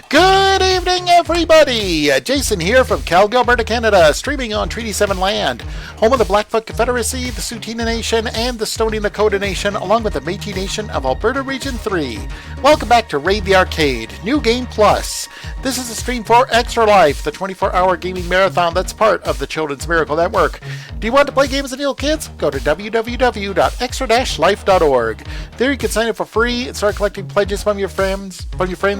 Good evening, everybody! Jason here from Calgary, Alberta, Canada, streaming on Treaty 7 land, home of the Blackfoot Confederacy, the Tsuu Nation, and the Stoney Nakoda Nation, along with the Métis Nation of Alberta Region 3. Welcome back to Raid the Arcade, New Game Plus. This is a stream for Extra Life, the 24-hour gaming marathon that's part of the Children's Miracle Network. Do you want to play games with little kids? Go to www.extra-life.org. There you can sign up for free and start collecting pledges from your friends,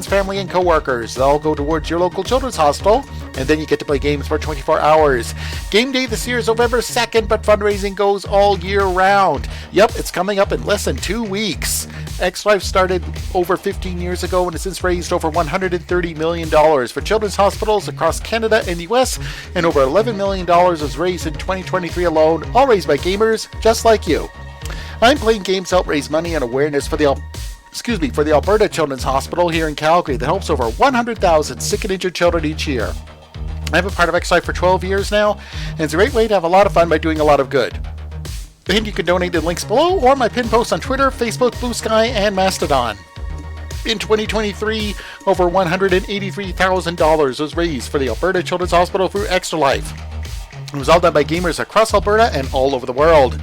family, and co-workers. They'll go towards your local children's hospital, and then you get to play games for 24 hours. Game day this year is November 2nd, but fundraising goes all year round. Yep, it's coming up in less than 2 weeks. X-Life started over 15 years ago and has since raised over $130 million for children's hospitals across Canada and the US, and over $11 million was raised in 2023 alone, all raised by gamers just like you. I'm playing games to help raise money and awareness for the Alberta Children's Hospital here in Calgary that helps over 100,000 sick and injured children each year. I've been part of X-Life for 12 years now, and it's a great way to have a lot of fun by doing a lot of good. And you can donate in links below or my pinned posts on Twitter, Facebook, Blue Sky, and Mastodon. In 2023, over $183,000 was raised for the Alberta Children's Hospital through Extra Life. It was all done by gamers across Alberta and all over the world.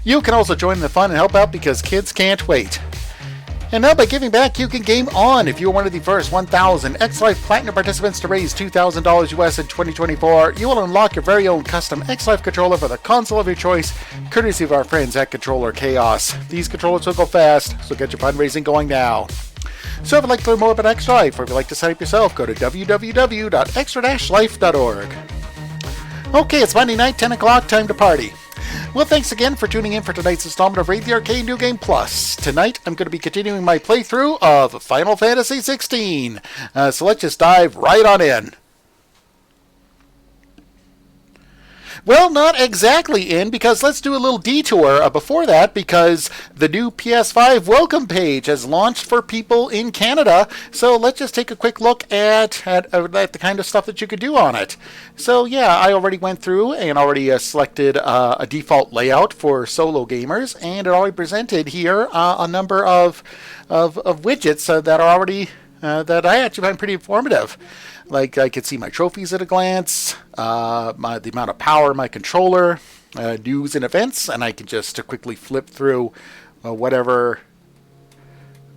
You can also join in the fun and help out because kids can't wait. And now by giving back, you can game on. If you're one of the first 1,000 X-Life Platinum participants to raise $2,000 US in 2024, you will unlock your very own custom X-Life controller for the console of your choice, courtesy of our friends at Controller Chaos. These controllers will go fast, so get your fundraising going now. So if you'd like to learn more about X-Life, or if you'd like to sign up yourself, go to www.extra-life.org. Okay, it's Monday night, 10 o'clock, time to party. Well, thanks again for tuning in for tonight's installment of Raid the Arcade New Game Plus. Tonight, I'm going to be continuing my playthrough of Final Fantasy XVI. So let's just dive right on in. Well, not exactly in, because let's do a little detour before that, because the new PS5 welcome page has launched for people in Canada. So let's just take a quick look at the kind of stuff that you could do on it. So yeah, I already went through and already selected a default layout for solo gamers, and it already presented here a number of widgets that are already that I actually find pretty informative. Like I could see my trophies at a glance, the amount of power in my controller, news and events, and I can just quickly flip through whatever's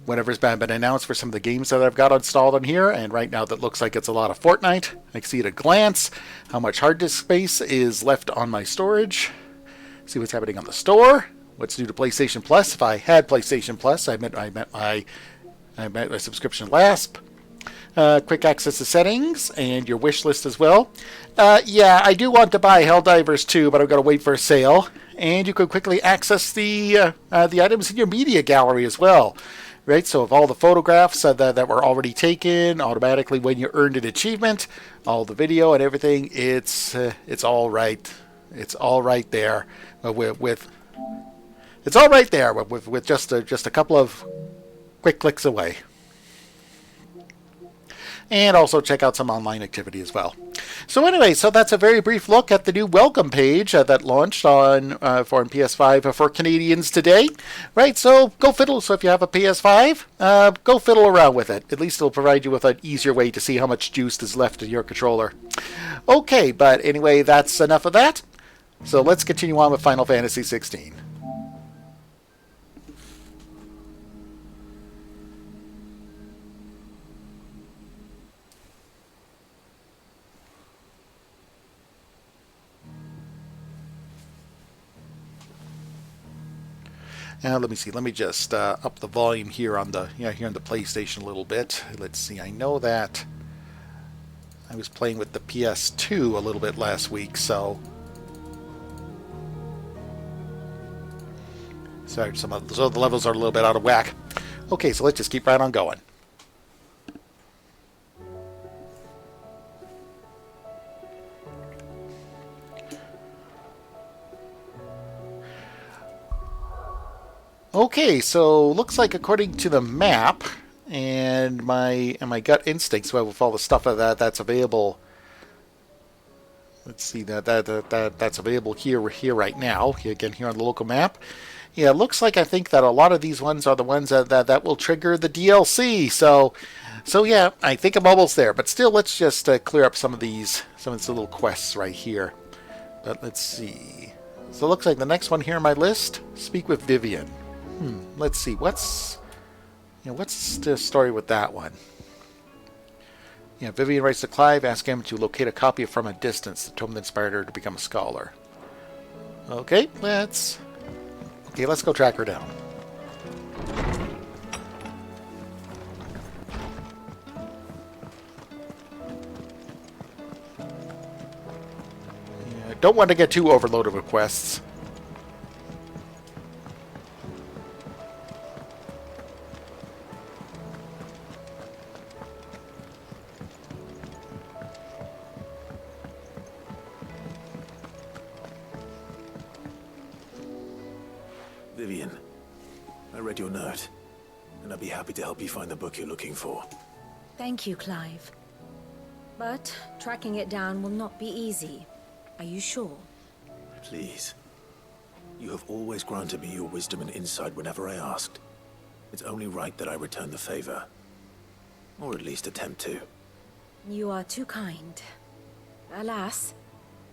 been announced for some of the games that I've got installed on here. And right now that looks like it's a lot of Fortnite. I can see at a glance how much hard disk space is left on my storage. See what's happening on the store. What's new to PlayStation Plus? If I had PlayStation Plus, I meant my subscription last. Quick access to settings and your wish list as well. Yeah, I do want to buy Helldivers 2, but I've got to wait for a sale. And you could quickly access the items in your media gallery as well. Right, so of all the photographs that were already taken, automatically when you earned an achievement, all the video and everything, it's all right. It's all right there with just a couple of quick clicks away. And also check out some online activity as well. So anyway, so that's a very brief look at the new welcome page that launched on PS5 for Canadians today. Right, so go fiddle. So if you have a PS5, go fiddle around with it. At least it'll provide you with an easier way to see how much juice is left in your controller. Okay, but anyway, that's enough of that. So let's continue on with Final Fantasy XVI. Let me see. Let me just up the volume here on the here on the PlayStation a little bit. Let's see. I know that I was playing with the PS2 a little bit last week, so sorry. So the levels are a little bit out of whack. Okay, so let's just keep right on going. Okay, so looks like according to the map and my gut instincts with all the stuff that's available. Let's see that's available here right now. Again, here on the local map. Yeah, it looks like I think that a lot of these ones are the ones that will trigger the DLC. So So yeah, I think I'm almost there, but still, let's just clear up some of these little quests right here. But let's see. So it looks like the next one here on my list, speak with Vivian. Let's see, what's the story with that one? Yeah, Vivian writes to Clive, asking him to locate a copy of From a Distance, the tome that inspired her to become a scholar. Okay, let's go track her down. Yeah, don't want to get too overloaded with quests. Vivian, I read your note, and I'd be happy to help you find the book you're looking for. Thank you, Clive. But tracking it down will not be easy. Are you sure? Please. You have always granted me your wisdom and insight whenever I asked. It's only right that I return the favor. Or at least attempt to. You are too kind. Alas,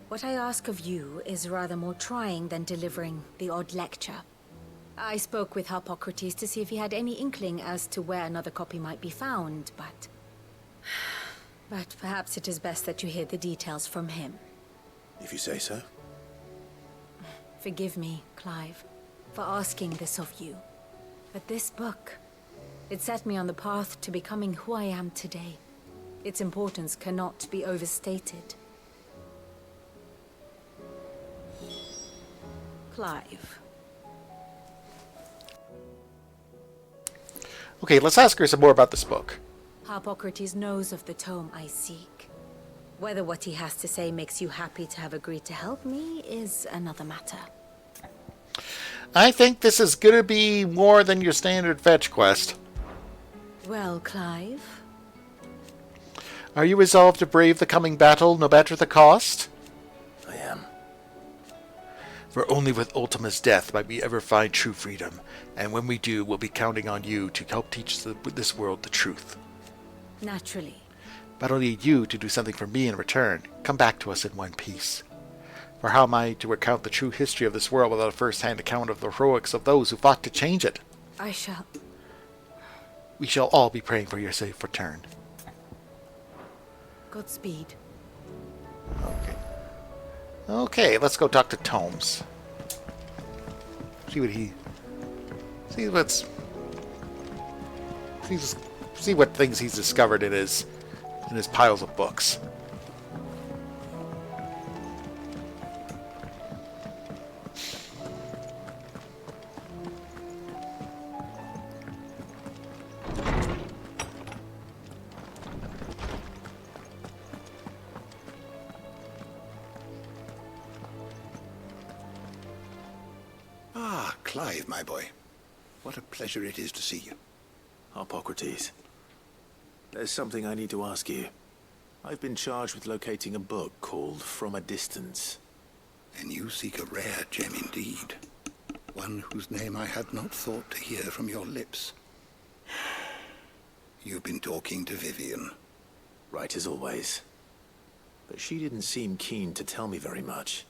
what I ask of you is rather more trying than delivering the odd lecture. I spoke with Harpocrates to see if he had any inkling as to where another copy might be found, but perhaps it is best that you hear the details from him. If you say so. Forgive me, Clive, for asking this of you. But this book, it set me on the path to becoming who I am today. Its importance cannot be overstated. Clive. Okay, let's ask her some more about this book. Harpocrates knows of the tome I seek. Whether what he has to say makes you happy to have agreed to help me is another matter. I think this is going to be more than your standard fetch quest. Well, Clive? Are you resolved to brave the coming battle, no matter the cost? I am. For only with Ultima's death might we ever find true freedom, and when we do, we'll be counting on you to help teach this world the truth. Naturally. But I'll need you to do something for me in return. Come back to us in one piece. For how am I to recount the true history of this world without a first-hand account of the heroics of those who fought to change it? I shall. We shall all be praying for your safe return. Godspeed. Okay. Okay, let's go talk to Tomes. See what things he's discovered in his piles of books. Clive, my boy. What a pleasure it is to see you. Harpocrates. There's something I need to ask you. I've been charged with locating a book called From a Distance. And you seek a rare gem indeed. One whose name I had not thought to hear from your lips. You've been talking to Vivian. Right as always. But she didn't seem keen to tell me very much.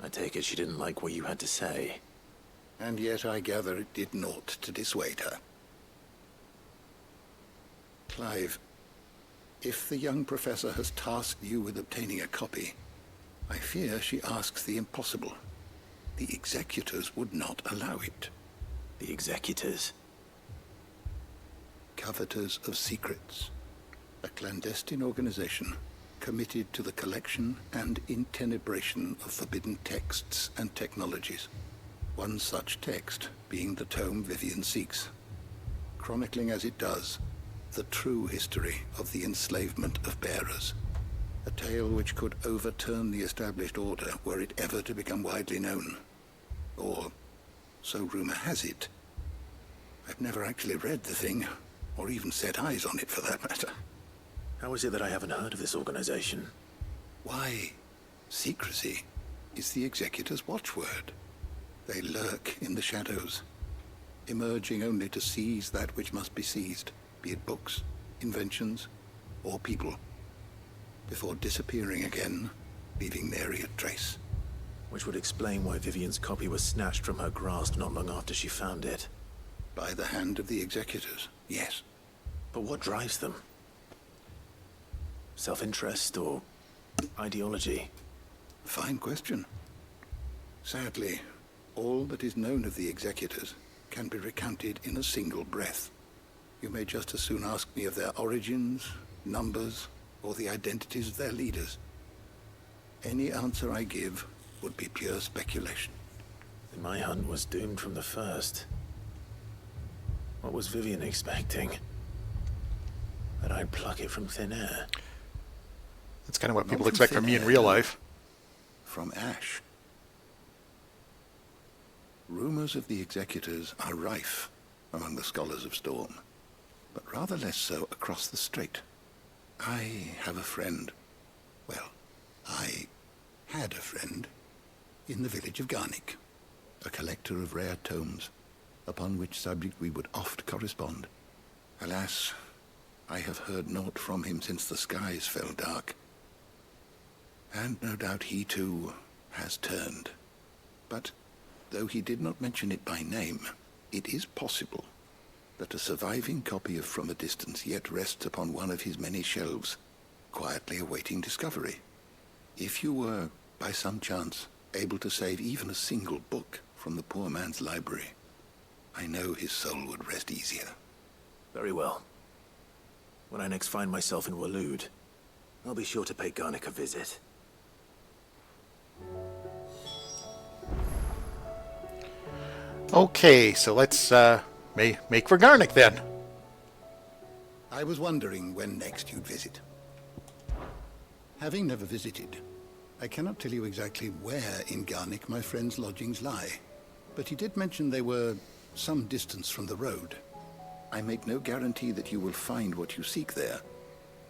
I take it she didn't like what you had to say. And yet I gather it did naught to dissuade her. Clive, if the young professor has tasked you with obtaining a copy, I fear she asks the impossible. The executors would not allow it. The executors? Coveters of Secrets. A clandestine organization committed to the collection and intenebration of forbidden texts and technologies. One such text being the tome Vivian seeks, chronicling as it does the true history of the enslavement of bearers. A tale which could overturn the established order were it ever to become widely known. Or, so rumor has it. I've never actually read the thing, or even set eyes on it for that matter. How is it that I haven't heard of this organization? Why, secrecy is the executor's watchword. They lurk in the shadows, emerging only to seize that which must be seized. be it books, inventions, or people, before disappearing again, leaving nary a trace. Which would explain why Vivian's copy was snatched from her grasp not long after she found it. By the hand of the executors, yes. But what drives them? Self-interest or ideology? Fine question. Sadly, all that is known of the executors can be recounted in a single breath. You may just as soon ask me of their origins, numbers, or the identities of their leaders. Any answer I give would be pure speculation. Then my hunt was doomed from the first. What was Vivian expecting? That I'd pluck it from thin air? That's kind of what Not people from expect from thin me in air, real no. life. From ash. Rumors of the executors are rife among the scholars of Storm, but rather less so across the strait. I have a friend. Well, I had a friend in the village of Garnick, a collector of rare tomes, upon which subject we would oft correspond. Alas, I have heard naught from him since the skies fell dark. And no doubt he too has turned. But though he did not mention it by name, it is possible that a surviving copy of From a Distance yet rests upon one of his many shelves, quietly awaiting discovery. If you were, by some chance, able to save even a single book from the poor man's library, I know his soul would rest easier. Very well. When I next find myself in Waloed, I'll be sure to pay Garnick a visit. Okay, so let's make for Garnick then. I was wondering when next you'd visit. Having never visited, I cannot tell you exactly where in Garnick my friend's lodgings lie, but he did mention they were some distance from the road. I make no guarantee that you will find what you seek there,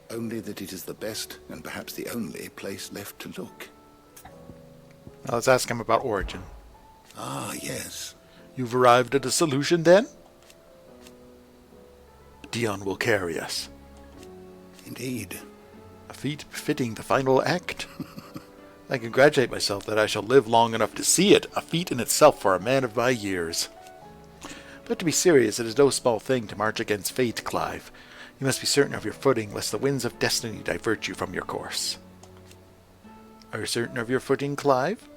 only that it is the best and perhaps the only place left to look. Now let's ask him about origin. Ah, yes. You've arrived at a solution then? Dion will carry us. Indeed. A feat befitting the final act. I congratulate myself that I shall live long enough to see it, a feat in itself for a man of my years. But to be serious, it is no small thing to march against fate, Clive. You must be certain of your footing, lest the winds of destiny divert you from your course. Are you certain of your footing, Clive?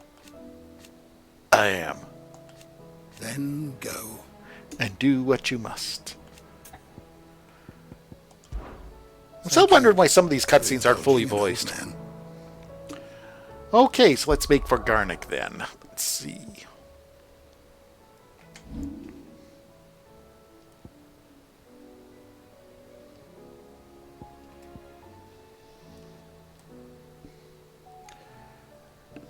I am. Then go. And do what you must. I'm still wondering why some of these cutscenes aren't fully voiced. Okay, so let's make for Garnick then. Let's see.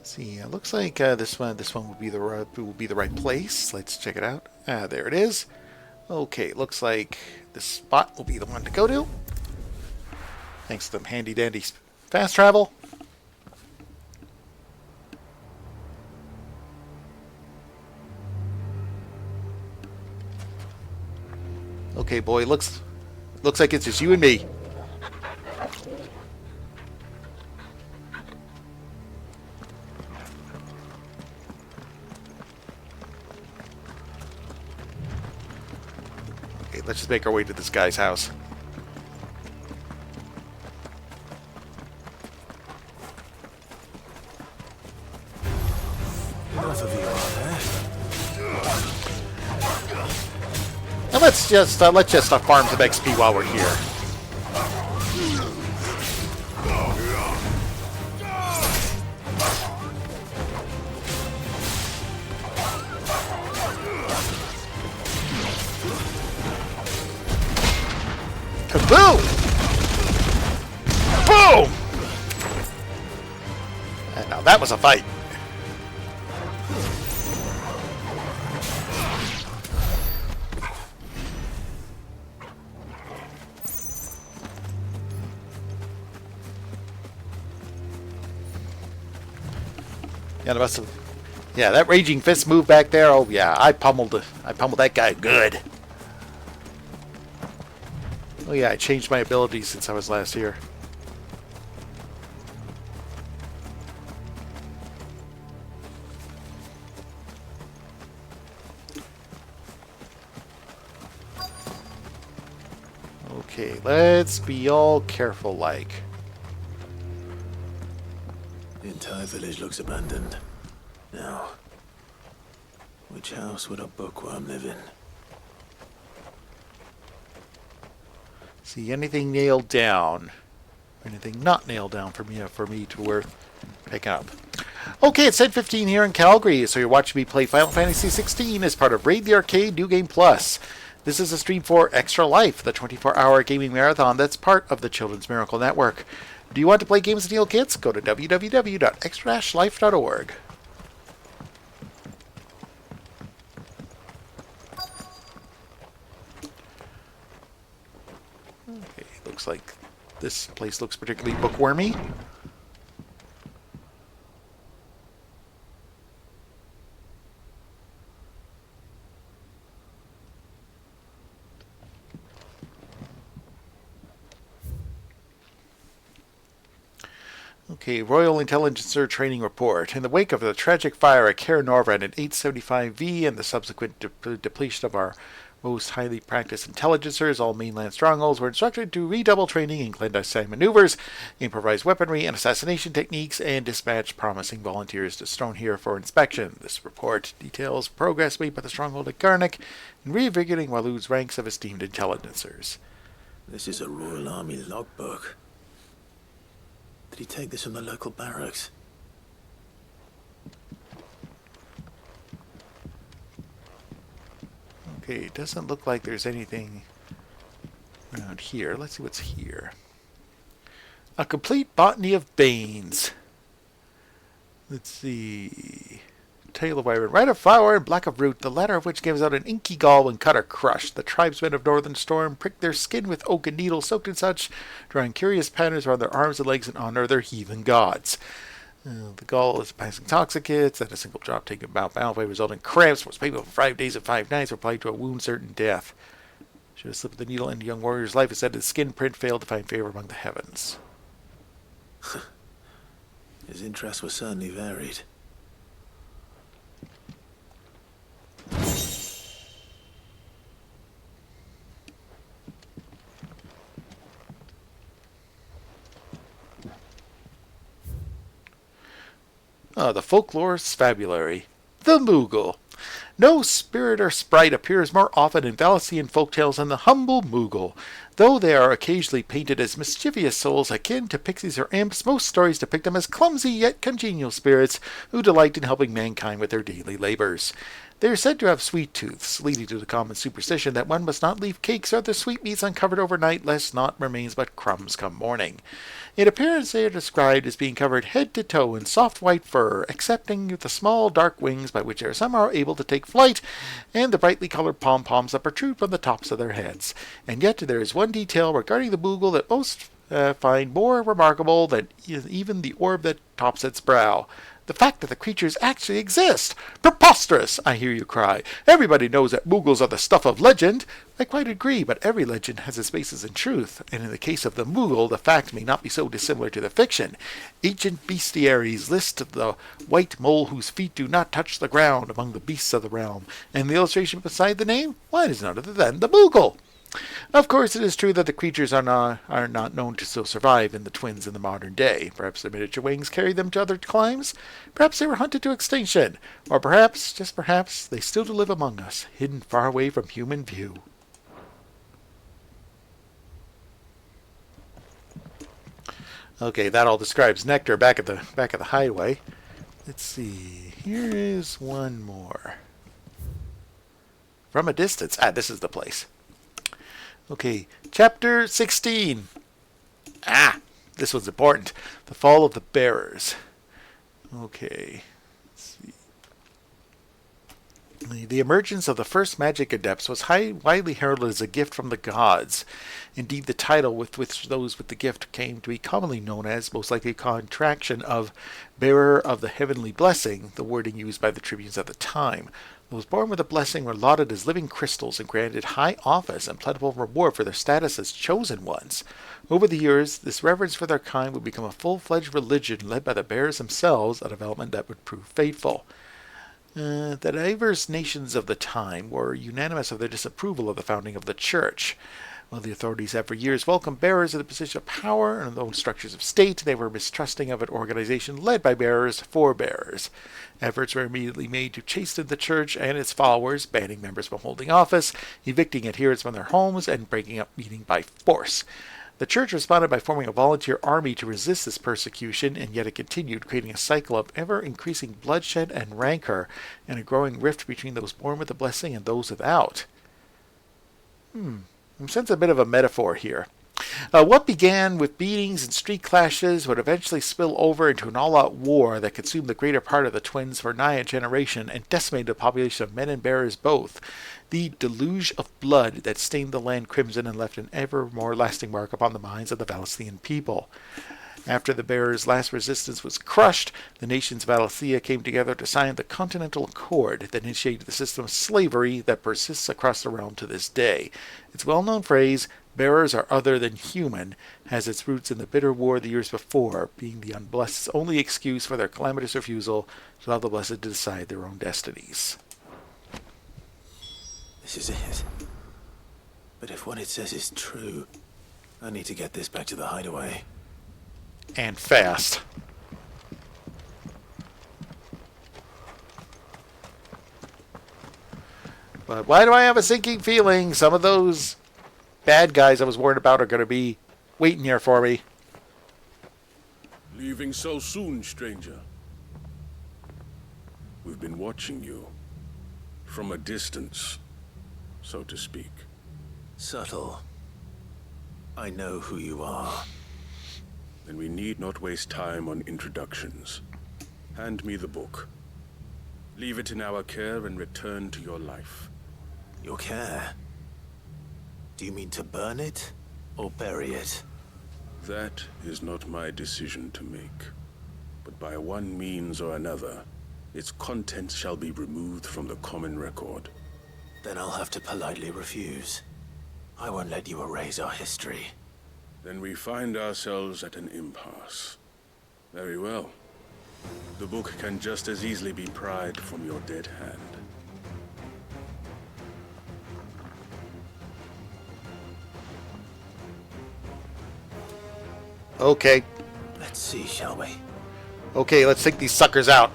See, it looks like this one will be the right place. Let's check it out. There it is. Okay, looks like this spot will be the one to go to. Thanks to them handy dandy fast travel. Okay, boy, looks like it's just you and me. Okay, let's just make our way to this guy's house. Enough of you are there. Now let's just farm some XP while we're here. Kaboom! Boom! And now that was a fight. Yeah, the rest of, yeah, that raging fist move back there. Oh yeah, I pummeled that guy good. Oh yeah, I changed my abilities since I was last here. Okay, let's be all careful like. The entire village looks abandoned. Now, which house would a bookworm live in? See anything nailed down? Anything not nailed down for me to worth picking up. Okay, it's 10:15 here in Calgary, so you're watching me play Final Fantasy XVI as part of Raid the Arcade New Game Plus. This is a stream for Extra Life, the 24-hour gaming marathon that's part of the Children's Miracle Network. Do you want to play games and steal kits? Go to www.extra-life.org. Okay, looks like this place looks particularly bookwormy. Okay, Royal Intelligencer Training Report. In the wake of the tragic fire at Cair Norvran in 875V and the subsequent depletion of our most highly practiced intelligencers, all mainland strongholds were instructed to redouble training in clandestine maneuvers, improvise weaponry and assassination techniques, and dispatch promising volunteers to Stoney for inspection. This report details progress made by the stronghold at Garnick in reinvigorating Walu's ranks of esteemed intelligencers. This is a Royal Army logbook. Did he take this from the local barracks? Okay, it doesn't look like there's anything around here. Let's see what's here. A complete botany of Banes. Let's see. Tail of Iron, Red of Flower, and Black of Root, the latter of which gives out an inky gall when cut or crushed. The tribesmen of Northern Storm prick their skin with oak and needle soaked in such, drawing curious patterns around their arms and legs in honor of their heathen gods. The gall is a passing intoxicant, and a single drop taken about battle may result in cramps, most painful for 5 days and 5 nights, or applied to a wound certain death. Should have slipped the needle into a young warrior's life, instead his skin print failed to find favor among the heavens. His interests were certainly varied. The folklore fabulary. The Moogle. No spirit or sprite appears more often in Valician folktales than the humble Moogle. Though they are occasionally painted as mischievous souls akin to pixies or imps, most stories depict them as clumsy yet congenial spirits who delight in helping mankind with their daily labors. They are said to have sweet tooths, leading to the common superstition that one must not leave cakes or other sweetmeats uncovered overnight, lest naught remains but crumbs come morning. In appearance they are described as being covered head to toe in soft white fur, excepting the small dark wings by which they are somehow able to take flight, and the brightly colored pom-poms that protrude from the tops of their heads. And yet there is one detail regarding the Moogle that most find more remarkable than even the orb that tops its brow. The fact that the creatures actually exist. Preposterous, I hear you cry. Everybody knows that Moogles are the stuff of legend. I quite agree, but every legend has its basis in truth, and in the case of the Moogle, the fact may not be so dissimilar to the fiction. Ancient bestiaries list the white mole whose feet do not touch the ground among the beasts of the realm, and the illustration beside the name? Why, it is none other than the Moogle. Of course, it is true that the creatures are not known to still survive in the twins in the modern day. Perhaps their miniature wings carried them to other climes. Perhaps they were hunted to extinction. Or perhaps, just perhaps, they still do live among us, hidden far away from human view. Okay, that all describes Nectar back at the hideaway. Let's see. Here is one more. From a distance. This is the place. Okay, Chapter 16. This one's important. The Fall of the Bearers. Okay, let's see. The emergence of the first magic adepts was widely heralded as a gift from the gods. Indeed, the title with which those with the gift came to be commonly known as, most likely a contraction of Bearer of the Heavenly Blessing, the wording used by the tribunes at the time. Those born with a blessing were lauded as living crystals and granted high office and plentiful reward for their status as chosen ones. Over the years, this reverence for their kind would become a full-fledged religion led by the bears themselves, a development that would prove faithful. The diverse nations of the time were unanimous of their disapproval of the founding of the church. While the authorities have for years welcomed bearers in the position of power and in the own structures of state, they were mistrusting of an organization led by bearers for bearers. Efforts were immediately made to chasten the church and its followers, banning members from holding office, evicting adherents from their homes, and breaking up meeting by force. The church responded by forming a volunteer army to resist this persecution, and yet it continued, creating a cycle of ever-increasing bloodshed and rancor, and a growing rift between those born with a blessing and those without. I sense a bit of a metaphor here. What began with beatings and street clashes would eventually spill over into an all-out war that consumed the greater part of the twins for nigh a generation and decimated the population of men and bearers both. The deluge of blood that stained the land crimson and left an ever more lasting mark upon the minds of the Valician people. After the bearers' last resistance was crushed, the nations of Valicia came together to sign the Continental Accord that initiated the system of slavery that persists across the realm to this day. Its well-known phrase, "bearers are other than human," has its roots in the bitter war the years before, being the unblessed's only excuse for their calamitous refusal to allow the blessed to decide their own destinies. This is it. But if what it says is true, I need to get this back to the hideaway. And fast. But why do I have a sinking feeling some of those bad guys I was worried about are going to be waiting here for me? Leaving so soon, stranger? We've been watching you. From a distance, so to speak. Subtle. I know who you are. Then we need not waste time on introductions. Hand me the book. Leave it in our care and return to your life. Your care? Do you mean to burn it, or bury it? That is not my decision to make. But by one means or another, its contents shall be removed from the common record. Then I'll have to politely refuse. I won't let you erase our history. Then we find ourselves at an impasse. Very well. The book can just as easily be pried from your dead hand. Okay. Let's see, shall we? Okay, let's take these suckers out.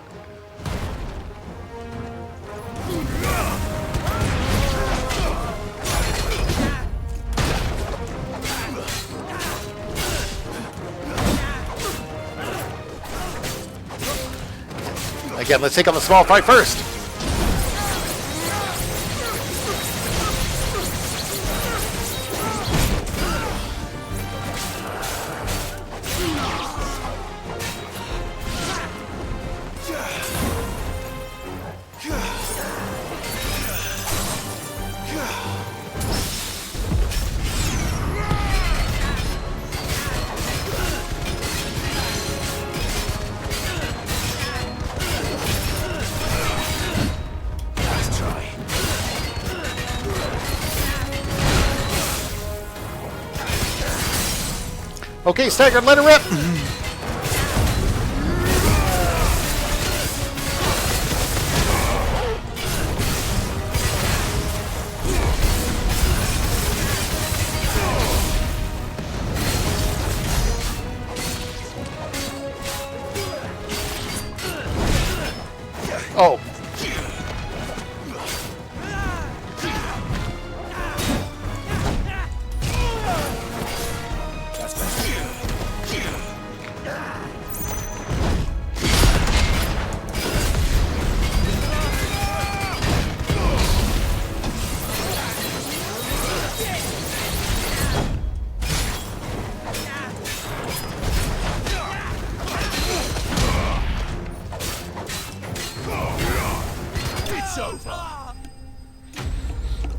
Again, let's take on the small fry first. Okay, staggered, let it rip! Oh.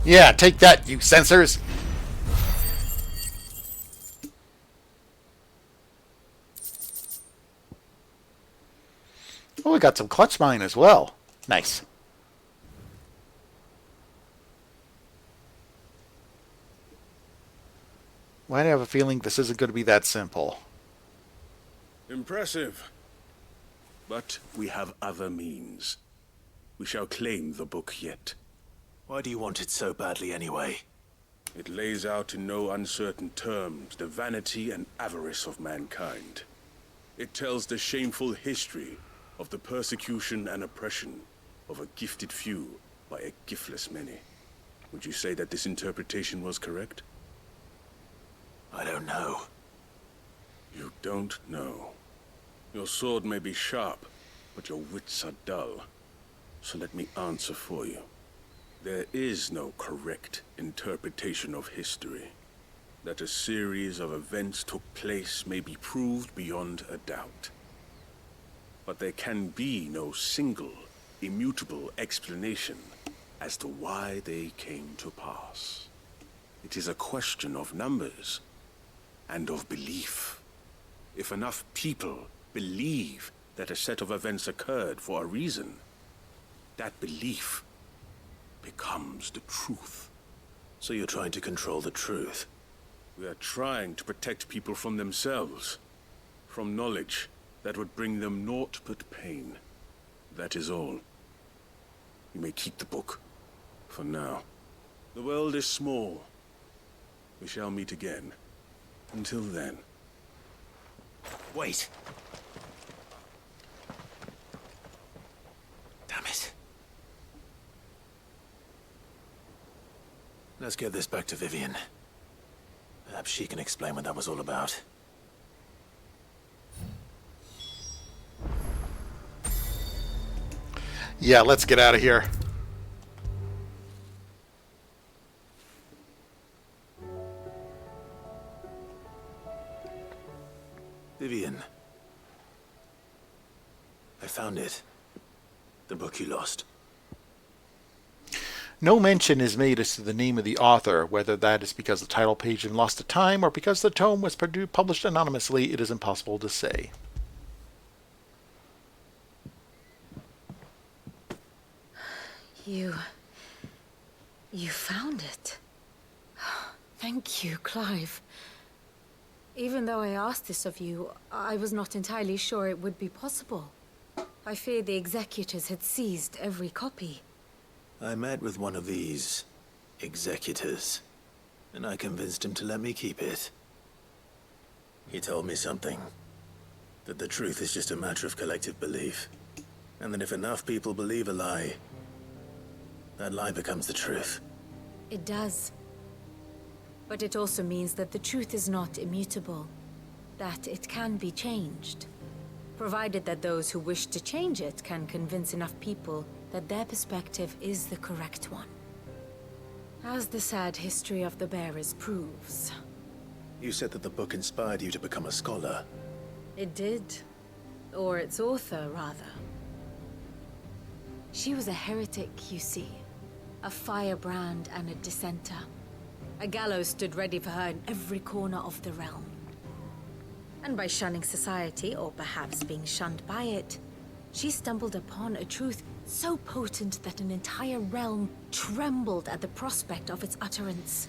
Yeah, take that, you censors! Oh, we got some clutch mine as well. Nice. Why do I have a feeling this isn't going to be that simple? Impressive. But we have other means. We shall claim the book yet. Why do you want it so badly anyway? It lays out in no uncertain terms the vanity and avarice of mankind. It tells the shameful history of the persecution and oppression of a gifted few by a giftless many. Would you say that this interpretation was correct? I don't know. You don't know. Your sword may be sharp, but your wits are dull. So let me answer for you. There is no correct interpretation of history. That a series of events took place may be proved beyond a doubt. But there can be no single, immutable explanation as to why they came to pass. It is a question of numbers and of belief. If enough people believe that a set of events occurred for a reason, that belief becomes the truth. So you're trying to control the truth? We are trying to protect people from themselves, from knowledge that would bring them naught but pain. That is all. You may keep the book, for now. The world is small. We shall meet again. Until then. Wait! Damn it. Let's get this back to Vivian. Perhaps she can explain what that was all about. Yeah, let's get out of here. Vivian. I found it. The book you lost. No mention is made as to the name of the author. Whether that is because the title page had lost to time or because the tome was published anonymously, it is impossible to say. You found it. Thank you, Clive. Even though I asked this of you, I was not entirely sure it would be possible. I feared the executors had seized every copy. I met with one of these executors, and I convinced him to let me keep it. He told me something. That the truth is just a matter of collective belief. And that if enough people believe a lie, that lie becomes the truth. It does. But it also means that the truth is not immutable. That it can be changed. Provided that those who wish to change it can convince enough people that their perspective is the correct one. As the sad history of the bearers proves. You said that the book inspired you to become a scholar. It did. Or its author, rather. She was a heretic, you see. A firebrand and a dissenter. A gallows stood ready for her in every corner of the realm. And by shunning society, or perhaps being shunned by it, she stumbled upon a truth so potent that an entire realm trembled at the prospect of its utterance.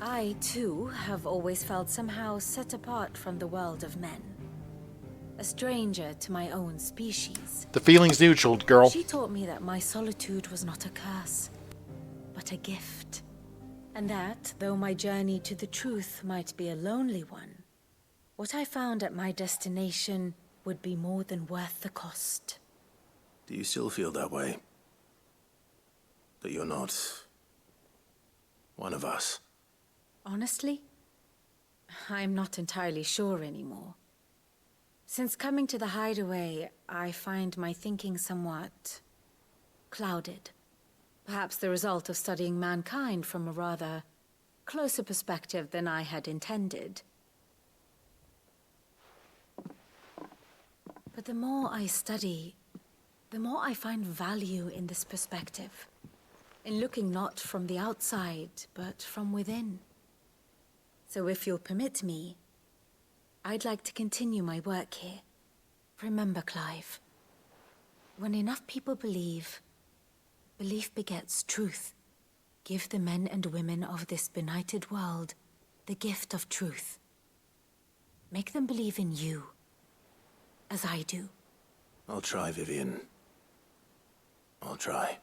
I, too, have always felt somehow set apart from the world of men. A stranger to my own species. The feeling's neutral, girl. She taught me that my solitude was not a curse, but a gift. And that, though my journey to the truth might be a lonely one, what I found at my destination would be more than worth the cost. Do you still feel that way? That you're not one of us? Honestly, I'm not entirely sure anymore. Since coming to the hideaway, I find my thinking somewhat clouded. Perhaps the result of studying mankind from a rather closer perspective than I had intended. But the more I study, the more I find value in this perspective. In looking not from the outside, but from within. So if you'll permit me, I'd like to continue my work here. Remember, Clive, when enough people believe, belief begets truth. Give the men and women of this benighted world the gift of truth. Make them believe in you, as I do. I'll try, Vivian. I'll try.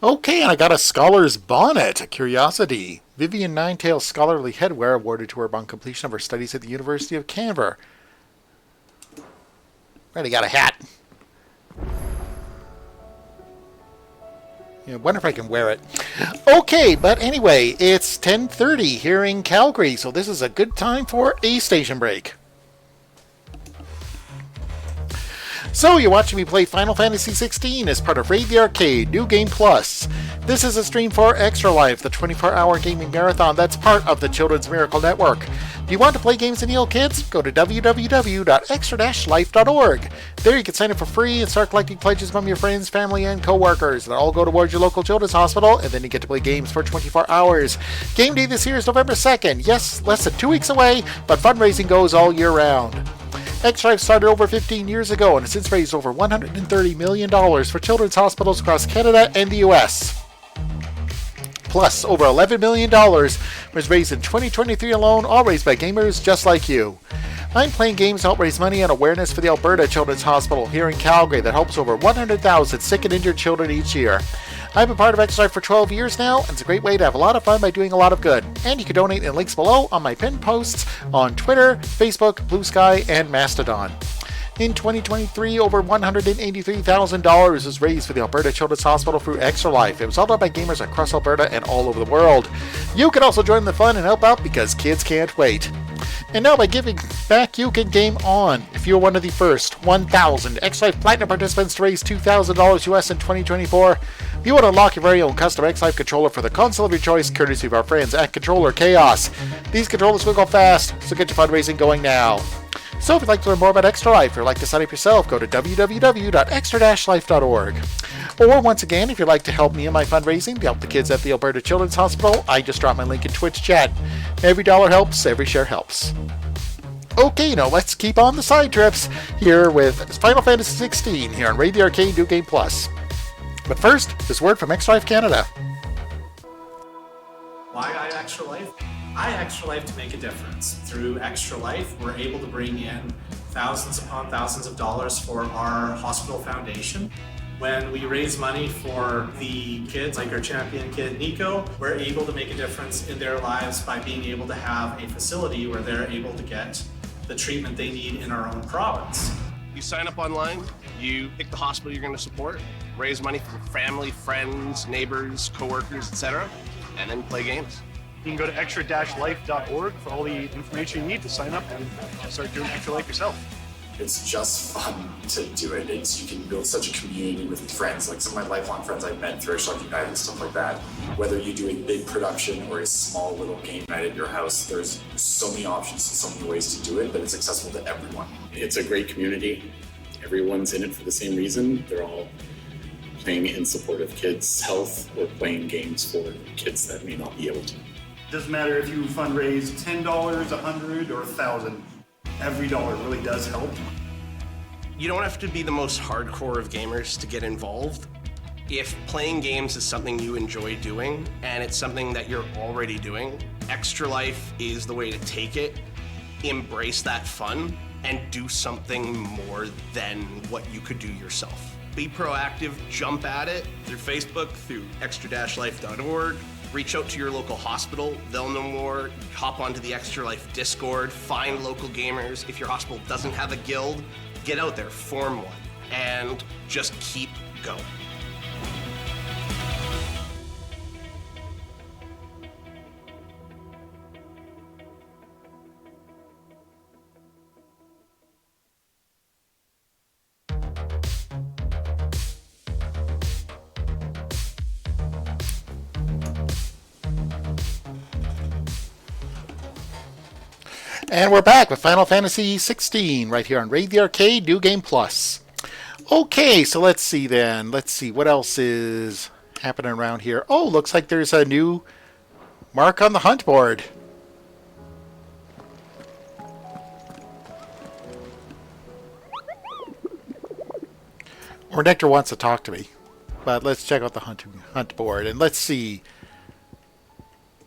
Okay, and I got a Scholar's Bonnet, a curiosity. Vivian Ninetail's scholarly headwear awarded to her upon completion of her studies at the University of Canberra. Already got a hat. I wonder if I can wear it. Okay, but anyway, it's 10:30 here in Calgary, so this is a good time for a station break. So you're watching me play Final Fantasy XVI as part of Raid the Arcade, New Game Plus. This is a stream for Extra Life, the 24-hour gaming marathon that's part of the Children's Miracle Network. Do you want to play games and heal kids? Go to www.extra-life.org. There you can sign up for free and start collecting pledges from your friends, family, and co-workers. They'll all go towards your local children's hospital, and then you get to play games for 24 hours. Game day this year is November 2nd. Yes, less than 2 weeks away, but fundraising goes all year round. Extra Life started over 15 years ago and has since raised over $130 million for children's hospitals across Canada and the US. Plus, over $11 million was raised in 2023 alone, all raised by gamers just like you. I'm playing games to help raise money and awareness for the Alberta Children's Hospital here in Calgary that helps over 100,000 sick and injured children each year. I've been part of Extra Life for 12 years now, and it's a great way to have a lot of fun by doing a lot of good. And you can donate in links below on my pinned posts on Twitter, Facebook, Blue Sky, and Mastodon. In 2023, over $183,000 was raised for the Alberta Children's Hospital through Extra Life. It was all done by gamers across Alberta and all over the world. You can also join the fun and help out because kids can't wait. And now by giving back, you can game on. If you're one of the first 1,000 Extra Life Platinum participants to raise $2,000 US in 2024, you will unlock your very own custom Extra Life controller for the console of your choice, courtesy of our friends at Controller Chaos. These controllers will go fast, so get your fundraising going now. So if you'd like to learn more about Extra Life or like to sign up yourself, go to www.extra-life.org. Or once again, if you'd like to help me in my fundraising to help the kids at the Alberta Children's Hospital, I just dropped my link in Twitch chat. Every dollar helps, every share helps. Okay, now let's keep on the side trips here with Final Fantasy XVI here on Raid the Arcade New Game Plus. But first, this word from Extra Life Canada. Why I Extra Life? I Extra Life to make a difference. Through Extra Life, we're able to bring in thousands upon thousands of dollars for our hospital foundation. When we raise money for the kids, like our champion kid Nico, we're able to make a difference in their lives by being able to have a facility where they're able to get the treatment they need in our own province. You sign up online, you pick the hospital you're going to support, raise money for family, friends, neighbors, coworkers, etc., and then play games. You can go to extra-life.org for all the information you need to sign up and start doing Extra Life yourself. It's just fun to do it. You can build such a community with friends, like some of my lifelong friends I've met through Extra Life United and stuff like that. Whether you do a big production or a small little game night at your house, there's so many options and so many ways to do it that it's accessible to everyone. It's a great community. Everyone's in it for the same reason. They're all playing in support of kids' health or playing games for kids that may not be able to. Doesn't matter if you fundraise $10, $100, or $1,000. Every dollar really does help. You don't have to be the most hardcore of gamers to get involved. If playing games is something you enjoy doing, and it's something that you're already doing, Extra Life is the way to take it, embrace that fun, and do something more than what you could do yourself. Be proactive, jump at it through Facebook, through extra-life.org. Reach out to your local hospital, they'll know more. Hop onto the Extra Life Discord, find local gamers. If your hospital doesn't have a guild, get out there, form one, and just keep going. And we're back with Final Fantasy XVI right here on Raid the Arcade New Game Plus. Okay, so let's see then. Let's see what else is happening around here. Oh, looks like there's a new mark on the hunt board. Or Nectar wants to talk to me. But let's check out the hunt board. And let's see.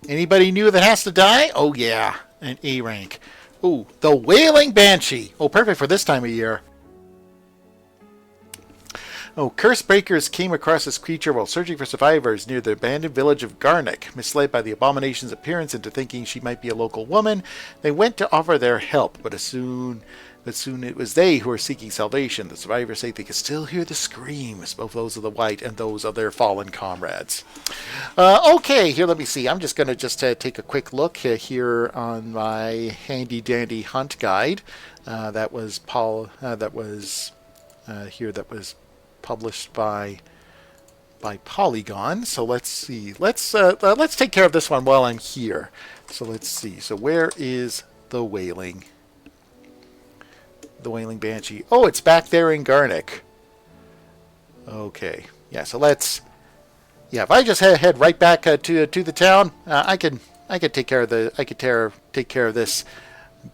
Anybody new that has to die? Oh, yeah. An A rank. Ooh, the Wailing Banshee. Oh, perfect for this time of year. Oh, Curse Breakers came across this creature while searching for survivors near the abandoned village of Garnick. Misled by the abomination's appearance into thinking she might be a local woman, they went to offer their help, but soon it was they who were seeking salvation. The survivors say they can still hear the screams, both those of the white and those of their fallen comrades. Okay, here, let me see. I'm just going to take a quick look here on my handy-dandy hunt guide. That was published by Polygon. So let's see. Let's take care of this one while I'm here. So let's see. So where is the Wailing Banshee? Oh, it's back there in Garnick. Okay. Yeah. So let's. Yeah. If I just head right back to the town, I can take care of take care of this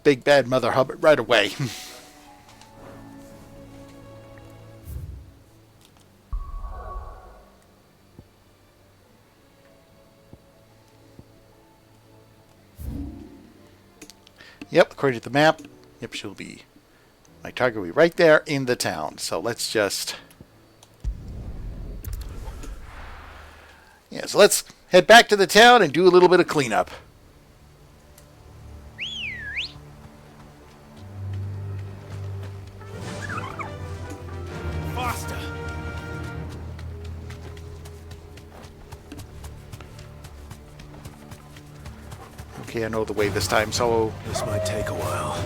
big bad Mother Hubbard right away. Yep, according to the map, yep, my target will be right there in the town. So let's just, so let's head back to the town and do a little bit of cleanup. Faster. Okay, I know the way this time, so This might take a while.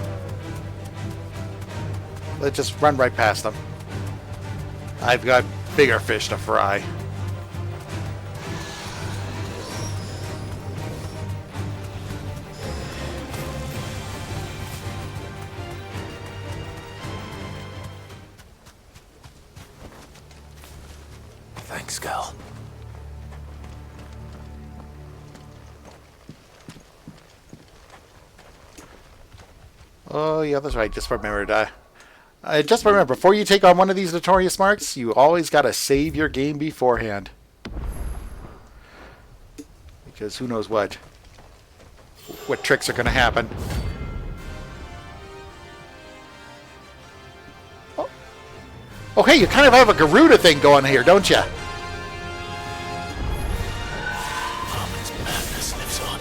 let's just run right past them. I've got bigger fish to fry. Thanks, Cal. Oh, yeah, that's right. Just remembered. Just remember, before you take on one of these notorious marks, you always got to save your game beforehand. Because who knows what tricks are going to happen. Oh, hey, you kind of have a Garuda thing going here, don't you? Ominous madness lives on.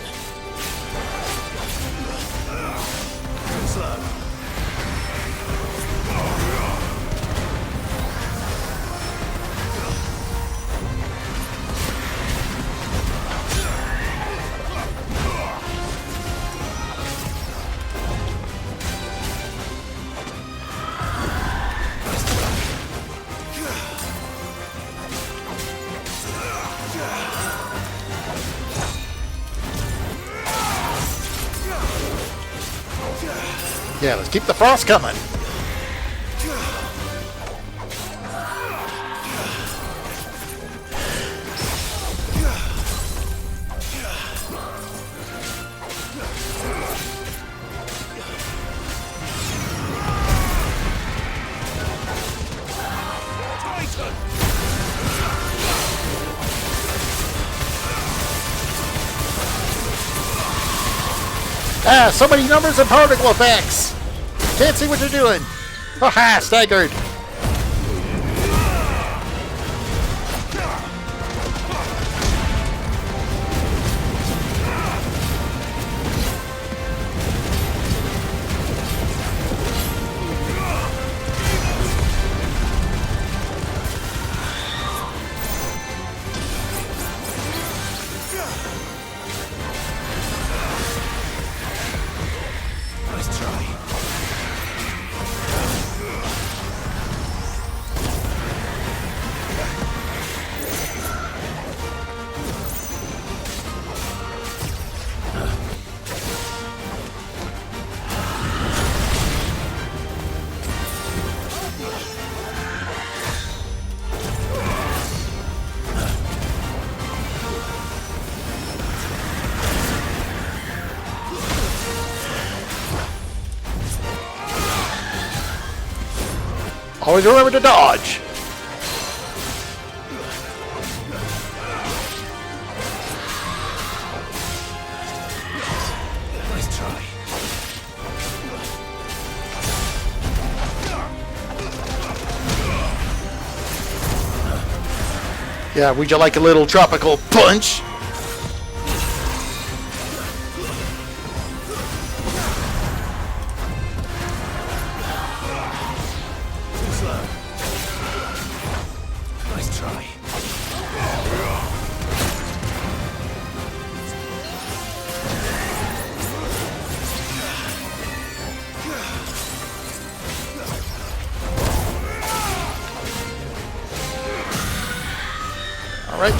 Yeah, let's keep the frost coming. Ah, so many numbers and particle effects. Can't see what you're doing. Ha-ha, staggered. Nice try. Always remember to dodge. try. Yeah, would you like a little tropical punch? Too slow. Nice try. All right.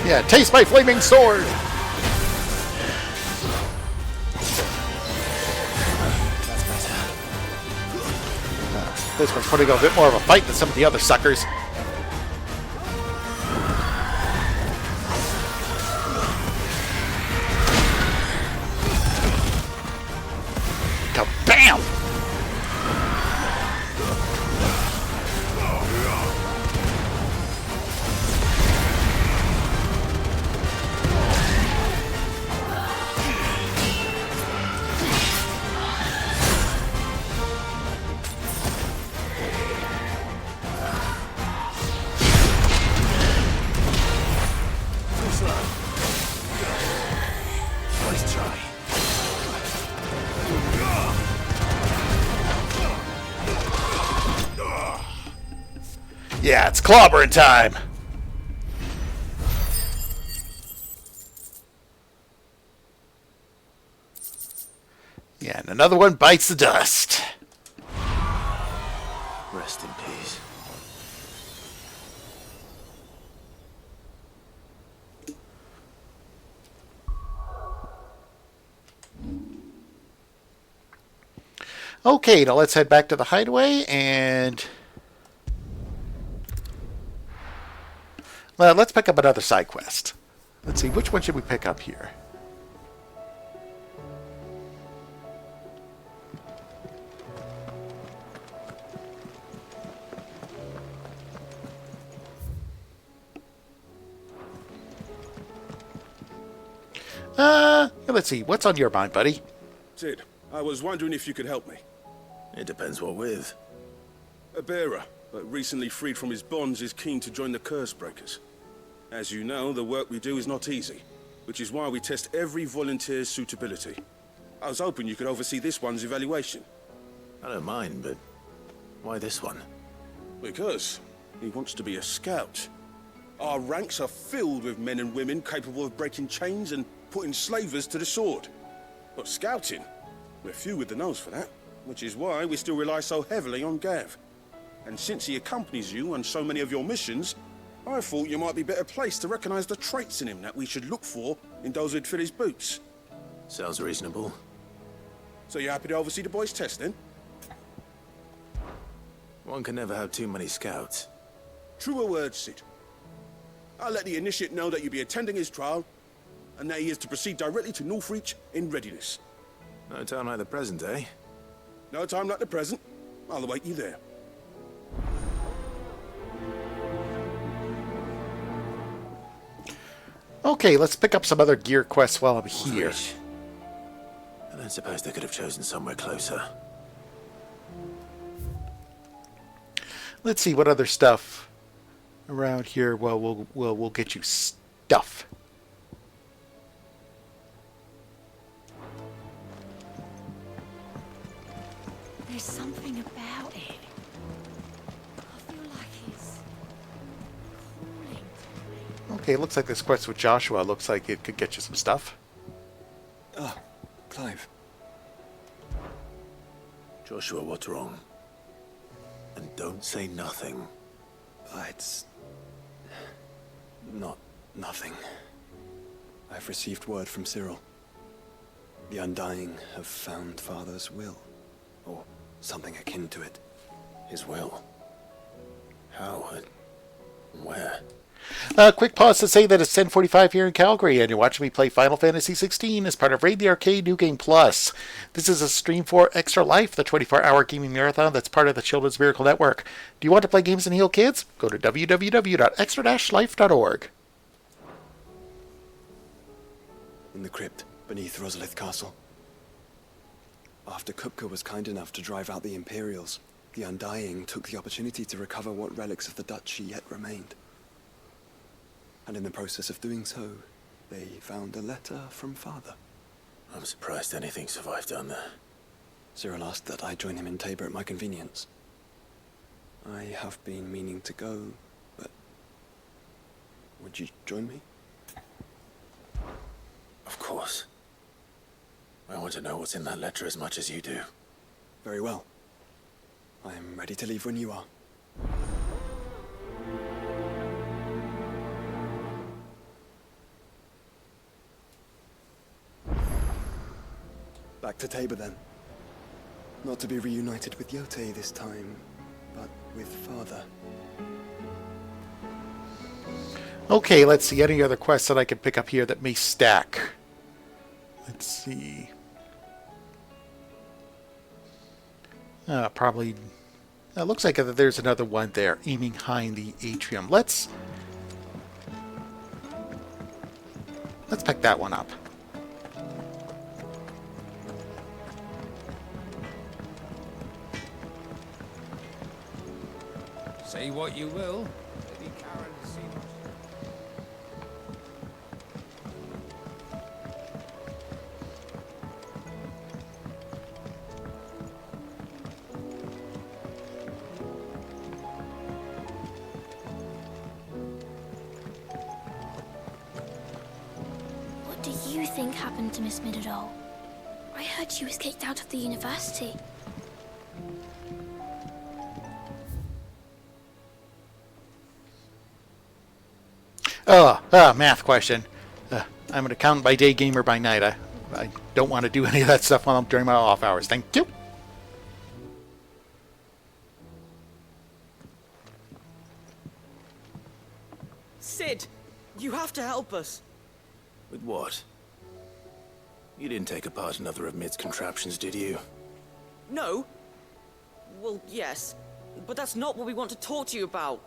Yeah, taste my flaming sword! That's better. This one's putting up a bit more of a fight than some of the other suckers. Kabam! Too slow. Nice try. Yeah, it's clobbering time! Yeah, and another one bites the dust. Rest in peace. Okay, now let's head back to the hideaway and... well, let's pick up another side quest. Let's see, which one should we pick up here? Let's see, what's on your mind, buddy? Sid, I was wondering if you could help me. It depends what with. A bearer, but recently freed from his bonds, is keen to join the Curse Breakers. As you know, the work we do is not easy, which is why we test every volunteer's suitability. I was hoping you could oversee this one's evaluation. I don't mind, but why this one? Because he wants to be a scout. Our ranks are filled with men and women capable of breaking chains and putting slavers to the sword. But scouting, we're few with the nose for that, which is why we still rely so heavily on Gav. And since he accompanies you on so many of your missions, I thought you might be better placed to recognize the traits in him that we should look for in those who'd fill his boots. Sounds reasonable. So you happy to oversee the boys' test, then? One can never have too many scouts. Truer words, Sid. I'll let the initiate know that you'll be attending his trial, and that he is to proceed directly to Northreach in readiness. No time like the present, eh? No time like the present. I'll await you there. Okay, let's pick up some other gear quests while I'm here. Northreach. I don't suppose they could have chosen somewhere closer. Let's see what other stuff around here. Well, we'll get you stuff. There's something about it. I feel like it's calling to me. Okay, looks like this quest with Joshua looks like it could get you some stuff. Ah, Clive. Joshua, what's wrong? And don't say nothing. It's... not nothing. I've received word from Cyril. The Undying have found Father's will, or something akin to it. His will? How? Where? Quick pause to say that it's 10:45 here in Calgary, and you're watching me play Final Fantasy XVI as part of Raid the Arcade New Game Plus. This is a stream for Extra Life, the 24-hour gaming marathon that's part of the Children's Miracle Network. Do you want to play games and heal kids? Go to www.extra-life.org. In the crypt beneath Rosalith Castle. After Kupka was kind enough to drive out the Imperials, the Undying took the opportunity to recover what relics of the Duchy yet remained. And in the process of doing so, they found a letter from Father. I'm surprised anything survived down there. Cyril asked that I join him in Tabor at my convenience. I have been meaning to go, but... would you join me? Of course. I want to know what's in that letter as much as you do. Very well. I am ready to leave when you are. Back to Tabor then. Not to be reunited with Yote this time, but with Father. Okay, let's see. Any other quests that I can pick up here that may stack? Let's see. Probably... it looks like there's another one there, aiming high in the atrium. Let's pick that one up. Say what you will. Lady Karen seems... What do you think happened to Miss Midadol? I heard she was kicked out of the university. Math question. I'm an accountant by day, gamer by night. I don't want to do any of that stuff during my off hours. Thank you. Sid, you have to help us. With what? You didn't take apart another of Mid's contraptions, did you? No. Well, yes. But that's not what we want to talk to you about.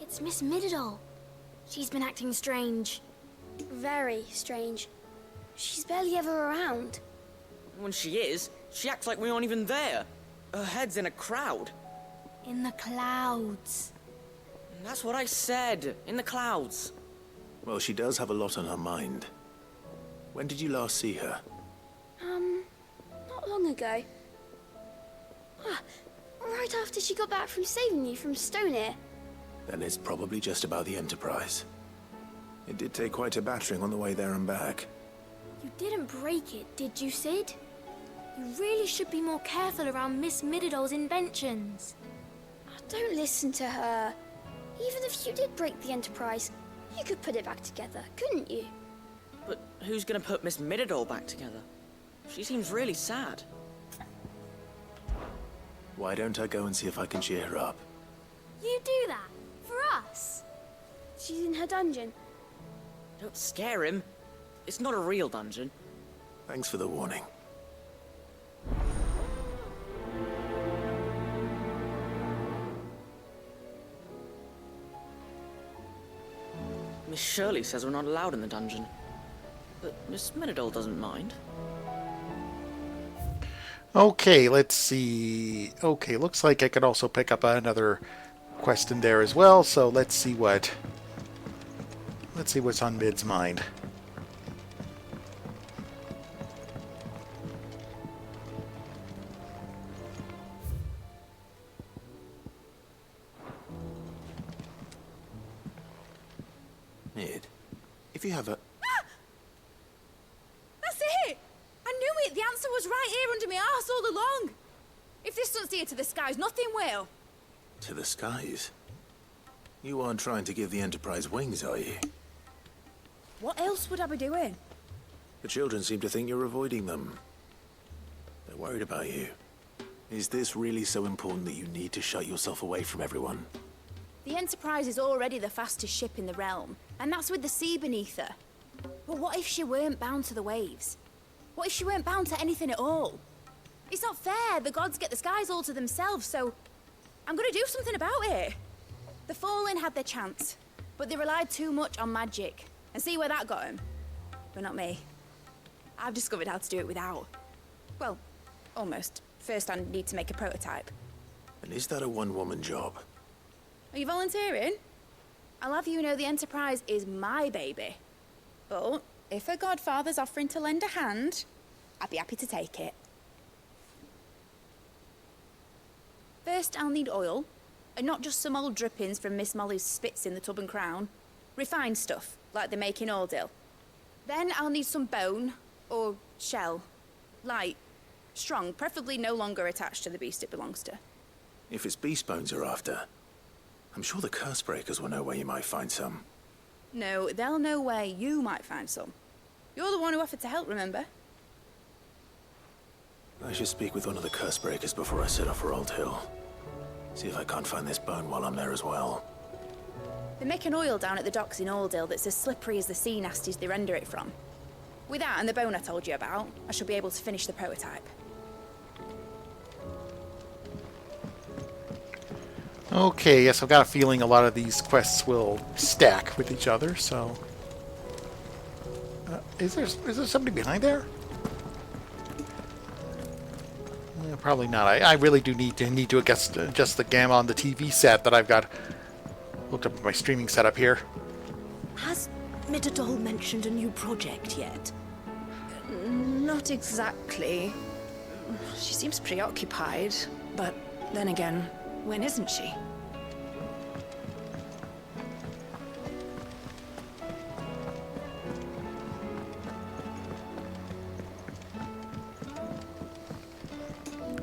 It's Miss Midadol. She's been acting strange. Very strange. She's barely ever around. When she is, she acts like we aren't even there. Her head's in a crowd. In the clouds. That's what I said. In the clouds. Well, she does have a lot on her mind. When did you last see her? Not long ago. Right after she got back from saving you from Stoney. Then it's probably just about the Enterprise. It did take quite a battering on the way there and back. You didn't break it, did you, Sid? You really should be more careful around Miss Midadol's inventions. Don't listen to her. Even if you did break the Enterprise, you could put it back together, couldn't you? But who's gonna put Miss Midadol back together? She seems really sad. Why don't I go and see if I can cheer her up? You do that? For us? She's in her dungeon. Don't scare him. It's not a real dungeon. Thanks for the warning. Miss Shirley says we're not allowed in the dungeon. But Miss Midadol doesn't mind. Okay, let's see. Okay, looks like I could also pick up another quest in there as well, so let's see what's on Mid's mind. Mid, if you have a... That's it! I knew it! The answer was right here under my arse all along! If this doesn't steer to the skies, nothing will. To the skies? You aren't trying to give the Enterprise wings, are you? What else would I be doing? The children seem to think you're avoiding them. They're worried about you. Is this really so important that you need to shut yourself away from everyone? The Enterprise is already the fastest ship in the realm, and that's with the sea beneath her. But what if she weren't bound to the waves? What if she weren't bound to anything at all? It's not fair. The gods get the skies all to themselves, so I'm gonna do something about it. The Fallen had their chance, but they relied too much on magic. And see where that got them? But not me. I've discovered how to do it without. Well, almost. First I need to make a prototype. And is that a one-woman job? Are you volunteering? I'll have you know the Enterprise is my baby. But if a godfather's offering to lend a hand, I'd be happy to take it. First, I'll need oil, and not just some old drippings from Miss Molly's spits in the Tub and Crown. Refined stuff, like they make in Ordill. Then I'll need some bone, or shell. Light, strong, preferably no longer attached to the beast it belongs to. If it's beast bones you're after, I'm sure the curse breakers will know where you might find some. No, they'll know where you might find some. You're the one who offered to help, remember? I should speak with one of the curse breakers before I set off for Old Hill. See if I can't find this bone while I'm there as well. They make an oil down at the docks in Ordill that's as slippery as the sea nasties they render it from. With that and the bone I told you about, I shall be able to finish the prototype. Okay, yes, I've got a feeling a lot of these quests will stack with each other, so... is there somebody behind there? Probably not. I really do need to adjust the gamma on the TV set that I've got hooked up with my streaming setup here. Has Midadol mentioned a new project yet? Not exactly. She seems preoccupied, but then again, when isn't she?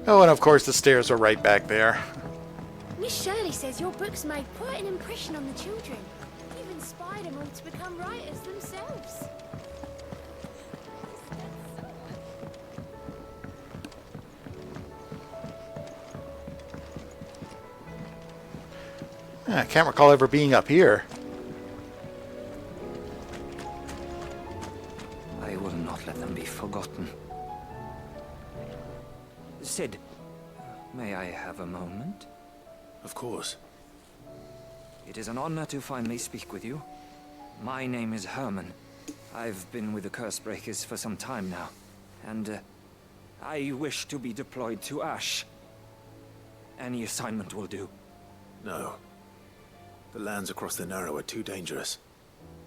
Oh, and of course the stairs are right back there. Miss Shirley says your books made quite an impression on the children. You've inspired them all to become writers themselves. I can't recall ever being up here. I will not let them be forgotten. Sid, may I have a moment? Of course. It is an honor to finally speak with you. My name is Herman. I've been with the Cursebreakers for some time now, and I wish to be deployed to Ash. Any assignment will do. No. The lands across the Narrow are too dangerous.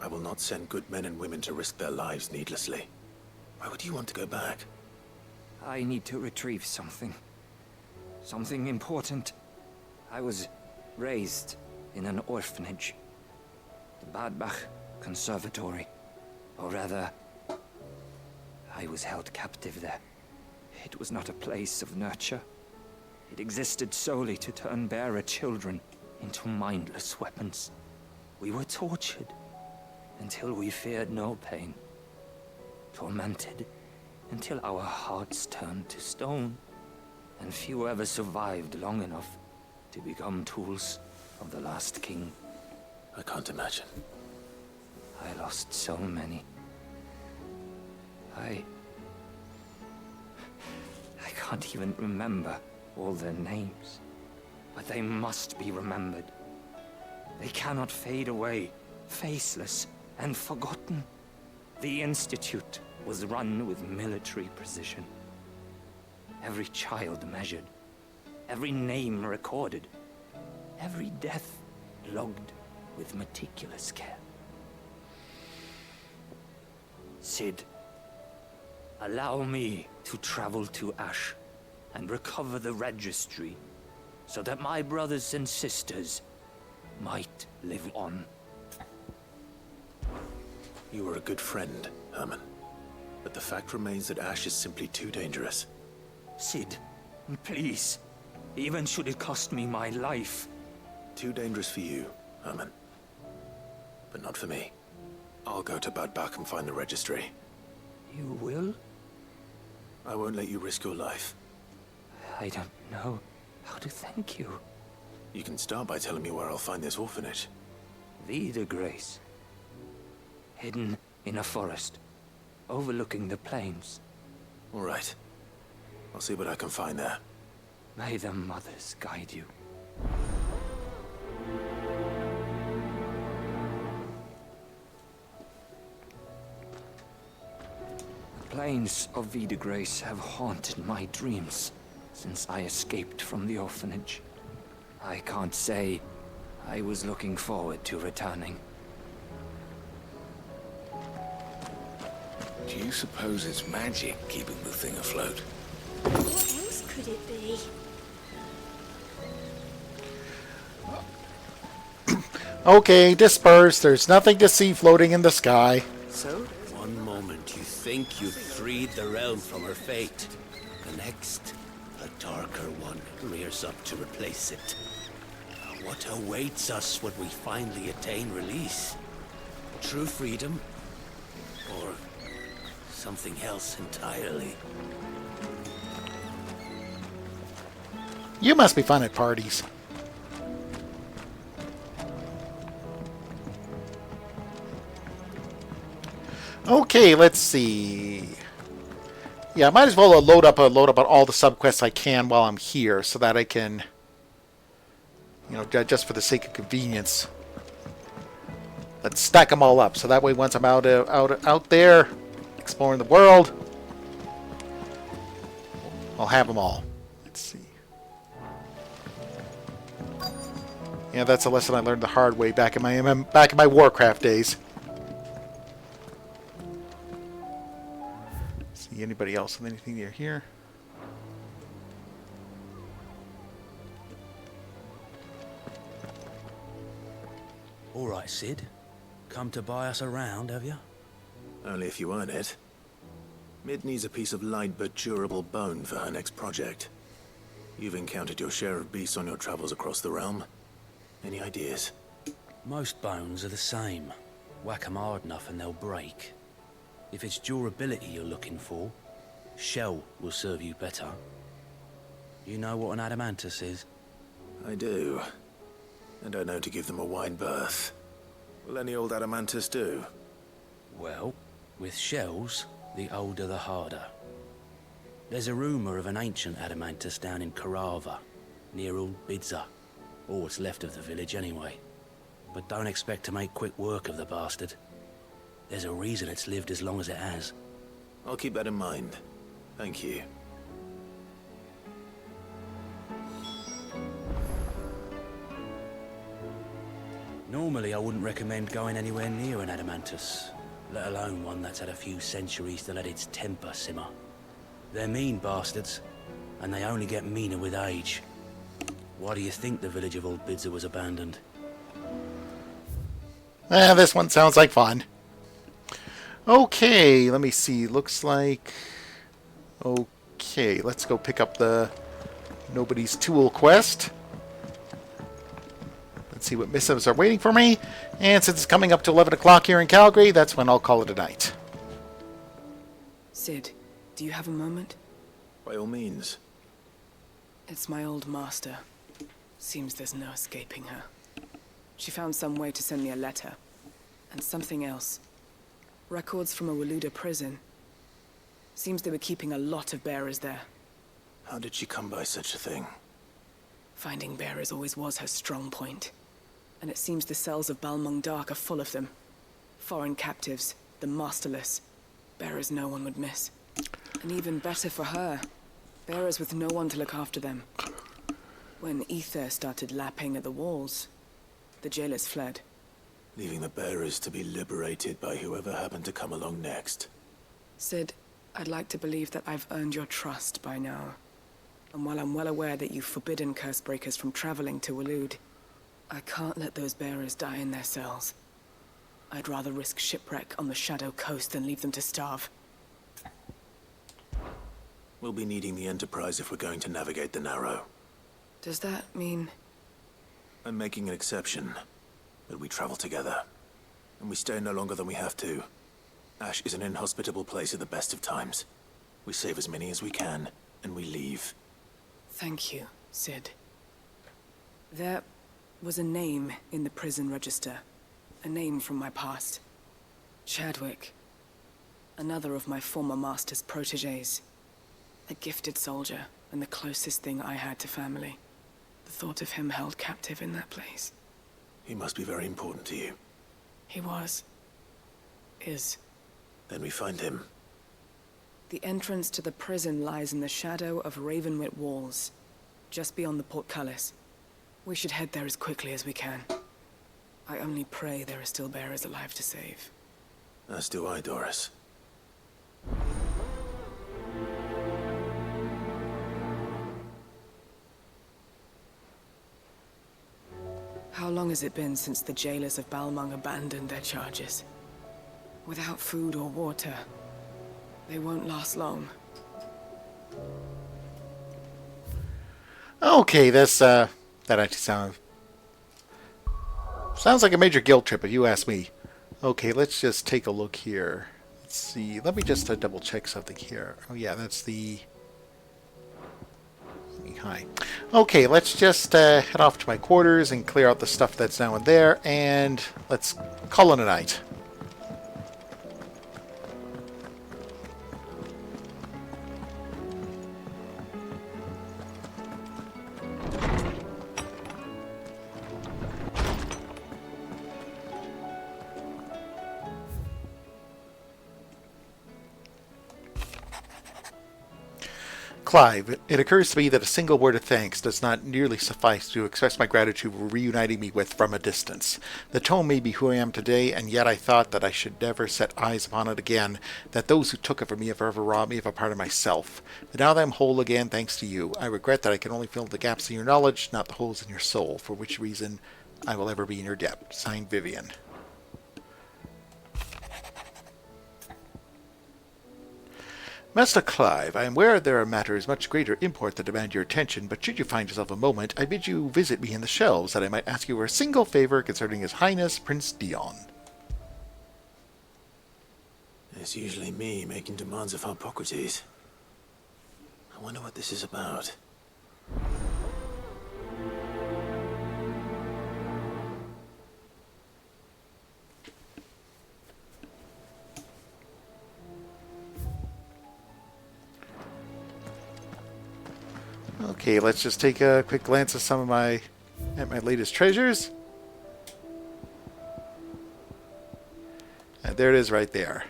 I will not send good men and women to risk their lives needlessly. Why would you want to go back? I need to retrieve something. Something important. I was raised in an orphanage. The Badbach Conservatory. Or rather, I was held captive there. It was not a place of nurture. It existed solely to turn bearer children into mindless weapons. We were tortured until we feared no pain. Tormented until our hearts turned to stone, and few ever survived long enough to become tools of the last king. I can't imagine. I lost so many. I can't even remember all their names, but they must be remembered. They cannot fade away, faceless and forgotten. The Institute was run with military precision. Every child measured, every name recorded, every death logged with meticulous care. Sid, allow me to travel to Ash and recover the registry so that my brothers and sisters might live on. You are a good friend, Herman. But the fact remains that Ash is simply too dangerous. Sid, please. Even should it cost me my life, Too dangerous for you, Herman. But not for me. I'll go to Bad Bach and find the registry. You will? I won't let you risk your life. I don't know how to thank you. You can start by telling me where I'll find this orphanage. Vida Grace. Hidden in a forest, overlooking the plains. All right. I'll see what I can find there. May the mothers guide you. The plains of Vida Grace have haunted my dreams since I escaped from the orphanage. I can't say I was looking forward to returning. Do you suppose it's magic keeping the thing afloat? What else could it be? Okay, disperse. There's nothing to see floating in the sky. So? One moment you think you've freed the realm from her fate. The next, a darker one rears up to replace it. What awaits us when we finally attain release? True freedom? Or something else entirely? You must be fun at parties. Okay, let's see. Yeah, I might as well load up on all the subquests I can while I'm here, so that I can, you know, just for the sake of convenience, let's stack them all up. So that way, once I'm out there exploring the world, I'll have them all. Let's see. Yeah, that's a lesson I learned the hard way back in my Warcraft days. See anybody else with anything near here? All right, Sid. Come to buy us around, have you? Only if you earn it. Mid needs a piece of light but durable bone for her next project. You've encountered your share of beasts on your travels across the realm. Any ideas? Most bones are the same. Whack 'em hard enough and they'll break. If it's durability you're looking for, shell will serve you better. You know what an adamantus is? I do. And I know to give them a wide berth. Will any old adamantus do? Well, with shells, the older the harder. There's a rumor of an ancient adamantus down in Karava, near Old Bidza. Or what's left of the village anyway. But don't expect to make quick work of the bastard. There's a reason it's lived as long as it has. I'll keep that in mind. Thank you. Normally I wouldn't recommend going anywhere near an adamantus, let alone one that's had a few centuries to let its temper simmer. They're mean bastards, and they only get meaner with age. Why do you think the village of Old Bidza was abandoned? This one sounds like fun. Okay, let me see. Looks like... Okay, let's go pick up the Nobody's Tool quest. Let's see what missives are waiting for me. And since it's coming up to 11 o'clock here in Calgary, that's when I'll call it a night. Sid, do you have a moment? By all means. It's my old master. Seems there's no escaping her. She found some way to send me a letter. And something else. Records from a Waluda prison. Seems they were keeping a lot of bearers there. How did she come by such a thing? Finding bearers always was her strong point. And it seems the cells of Balmung Dark are full of them. Foreign captives, the masterless. Bearers no one would miss. And even better for her. Bearers with no one to look after them. When ether started lapping at the walls, the jailers fled. Leaving the bearers to be liberated by whoever happened to come along next. Sid, I'd like to believe that I've earned your trust by now. And while I'm well aware that you've forbidden Cursebreakers from traveling to Waloed, I can't let those bearers die in their cells. I'd rather risk shipwreck on the Shadow Coast than leave them to starve. We'll be needing the Enterprise if we're going to navigate the Narrow. Does that mean I'm making an exception, but we travel together, and we stay no longer than we have to. Ash is an inhospitable place at the best of times. We save as many as we can, and we leave. Thank you, Sid. There was a name in the prison register. A name from my past. Chadwick. Another of my former master's protégés. A gifted soldier, and the closest thing I had to family. The thought of him held captive in that place. He must be very important to you. He was. Is. Then we find him. The entrance to the prison lies in the shadow of Ravenwit Walls, just beyond the portcullis. We should head there as quickly as we can. I only pray there are still bearers alive to save. As do I, Doris. How long has it been since the jailers of Balmung abandoned their charges? Without food or water, they won't last long. Okay, this, that actually sounds like a major guilt trip, if you ask me. Okay, let's just take a look here. Let's see. Let me just double check something here. Oh yeah, that's the... Hi. Okay, let's just head off to my quarters and clear out the stuff that's now in there, and let's call it a night. Clive, it occurs to me that a single word of thanks does not nearly suffice to express my gratitude for reuniting me with from a distance. The tome may be who I am today, and yet I thought that I should never set eyes upon it again, that those who took it from me have ever robbed me of a part of myself. But now that I'm whole again, thanks to you, I regret that I can only fill the gaps in your knowledge, not the holes in your soul, for which reason I will ever be in your debt. Signed, Vivian. Master Clive, I am aware there are matters much greater import that demand your attention, but should you find yourself a moment, I bid you visit me in the shelves, that I might ask you for a single favor concerning His Highness Prince Dion. It's usually me making demands of Hippocrates. I wonder what this is about. Okay, let's just take a quick glance at some of my latest treasures. And there it is right there.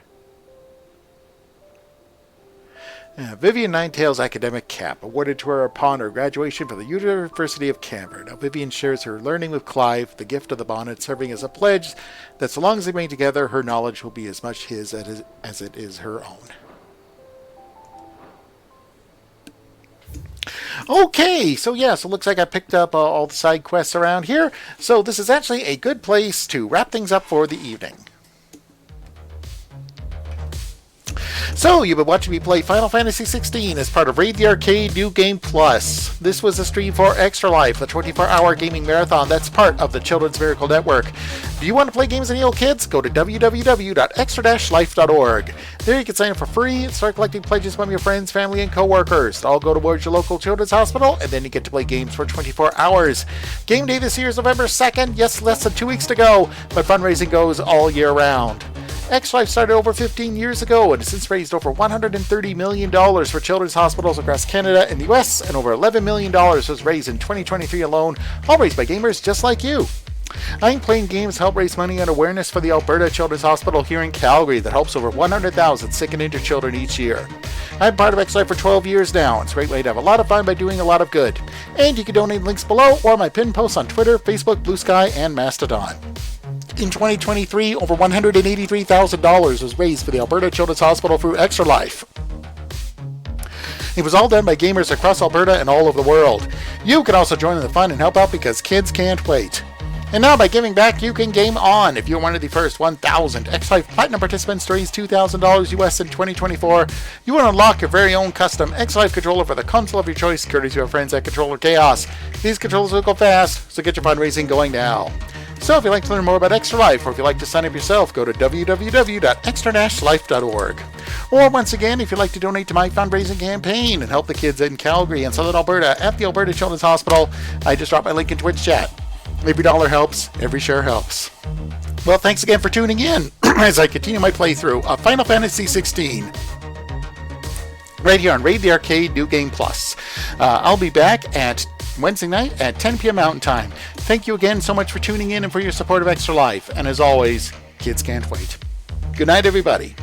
Vivian Ninetail's academic cap, awarded to her upon her graduation from the University of Canberra. Now, Vivian shares her learning with Clive, the gift of the bonnet, serving as a pledge that so long as they remain together, her knowledge will be as much his as it is her own. Okay, so yeah, so it looks like I picked up all the side quests around here. So this is actually a good place to wrap things up for the evening. So, you've been watching me play Final Fantasy XVI as part of Raid the Arcade New Game Plus. This was a stream for Extra Life, a 24-hour gaming marathon that's part of the Children's Miracle Network. Do you want to play games with little kids? Go to www.extra-life.org. There you can sign up for free and start collecting pledges from your friends, family, and co-workers. All go towards your local children's hospital, and then you get to play games for 24 hours. Game day this year is November 2nd. Yes, less than 2 weeks to go, but fundraising goes all year round. X-Life started over 15 years ago and has since raised over $130 million for children's hospitals across Canada and the US, and over $11 million was raised in 2023 alone, all raised by gamers just like you. I'm playing games to help raise money and awareness for the Alberta Children's Hospital here in Calgary that helps over 100,000 sick and injured children each year. I'm part of X-Life for 12 years now. It's a great way to have a lot of fun by doing a lot of good. And you can donate links below or my pinned posts on Twitter, Facebook, Blue Sky, and Mastodon. In 2023, over $183,000 was raised for the Alberta Children's Hospital through Extra Life. It was all done by gamers across Alberta and all over the world. You can also join in the fun and help out because kids can't wait. And now, by giving back, you can game on. If you're one of the first 1,000 X-Life Platinum participants to raise $2,000 US in 2024, you will unlock your very own custom X-Life controller for the console of your choice, courtesy of our friends at Controller Chaos. These controls will go fast, so get your fundraising going now. So if you'd like to learn more about Extra Life, or if you'd like to sign up yourself, go to www.extra-life.org. Or once again, if you'd like to donate to my fundraising campaign and help the kids in Calgary and Southern Alberta at the Alberta Children's Hospital, I just dropped my link in Twitch chat. Every dollar helps, every share helps. Well, thanks again for tuning in as I continue my playthrough of Final Fantasy XVI. Right here on Raid the Arcade New Game Plus. I'll be back at Wednesday night at 10 p.m. Mountain Time. Thank you again so much for tuning in and for your support of Extra Life. And as always, kids can't wait. Good night, everybody.